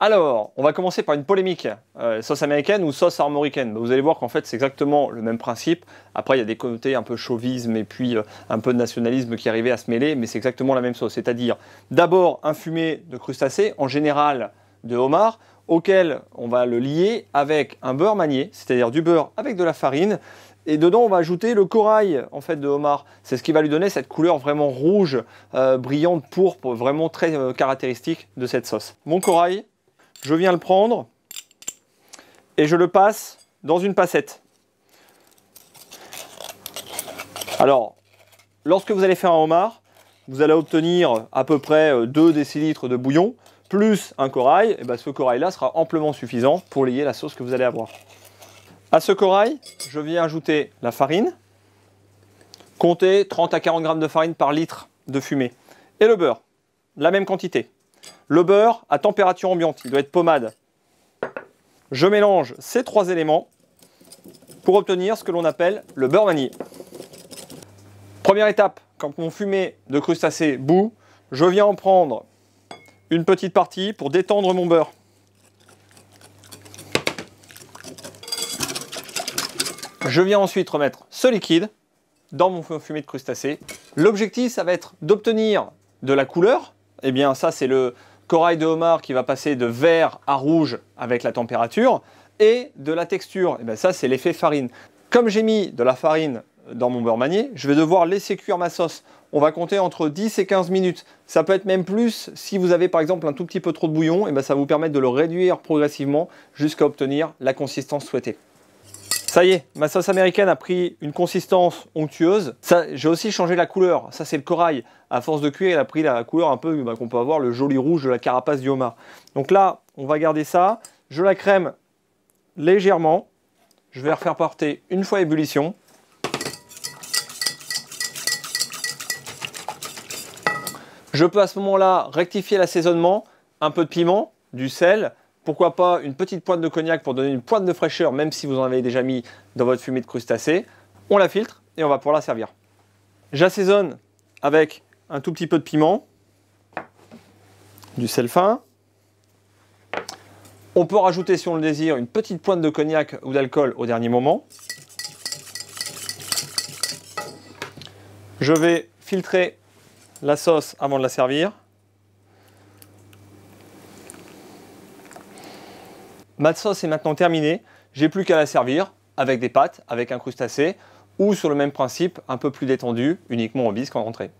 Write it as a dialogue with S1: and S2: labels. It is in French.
S1: Alors, on va commencer par une polémique. Sauce américaine ou sauce armoricaine. Vous allez voir qu'en fait, c'est exactement le même principe. Après, il y a des côtés un peu chauvisme et puis un peu de nationalisme qui arrivait à se mêler, mais c'est exactement la même sauce. C'est-à-dire, d'abord, un fumé de crustacés, en général de homard, auquel on va le lier avec un beurre manié, c'est-à-dire du beurre avec de la farine. Et dedans, on va ajouter le corail en fait de homard. C'est ce qui va lui donner cette couleur vraiment rouge, brillante, pourpre, vraiment très caractéristique de cette sauce. Mon corail, je viens le prendre et je le passe dans une passette. Alors, lorsque vous allez faire un homard, vous allez obtenir à peu près 2 décilitres de bouillon, plus un corail, et bien ce corail-là sera amplement suffisant pour lier la sauce que vous allez avoir. À ce corail, je viens ajouter la farine. Comptez 30 à 40 grammes de farine par litre de fumée. Et le beurre, la même quantité. Le beurre à température ambiante, il doit être pommade. Je mélange ces 3 éléments pour obtenir ce que l'on appelle le beurre vanille. Première étape, quand mon fumé de crustacés bout, je viens en prendre une petite partie pour détendre mon beurre. Je viens ensuite remettre ce liquide dans mon fumé de crustacés. L'objectif, ça va être d'obtenir de la couleur. Eh bien, ça, c'est le corail de homard qui va passer de vert à rouge avec la température. Et de la texture, eh bien, ça, c'est l'effet farine. Comme j'ai mis de la farine dans mon beurre manié, je vais devoir laisser cuire ma sauce. On va compter entre 10 et 15 minutes. Ça peut être même plus si vous avez par exemple un tout petit peu trop de bouillon. Eh bien, ça va vous permettre de le réduire progressivement jusqu'à obtenir la consistance souhaitée. Ça y est, ma sauce américaine a pris une consistance onctueuse. J'ai aussi changé la couleur. Ça, c'est le corail. À force de cuire, il a pris la couleur un peu qu'on peut avoir, le joli rouge de la carapace du homard. Donc là, on va garder ça. Je la crème légèrement. Je vais refaire porter une fois à ébullition. Je peux à ce moment-là rectifier l'assaisonnement. Un peu de piment, du sel. Pourquoi pas une petite pointe de cognac pour donner une pointe de fraîcheur, même si vous en avez déjà mis dans votre fumée de crustacés. On la filtre et on va pouvoir la servir. J'assaisonne avec un tout petit peu de piment, du sel fin. On peut rajouter, si on le désire, une petite pointe de cognac ou d'alcool au dernier moment. Je vais filtrer la sauce avant de la servir. Ma sauce est maintenant terminée, j'ai plus qu'à la servir avec des pâtes, avec un crustacé ou sur le même principe, un peu plus détendu, uniquement en bisque en entrée.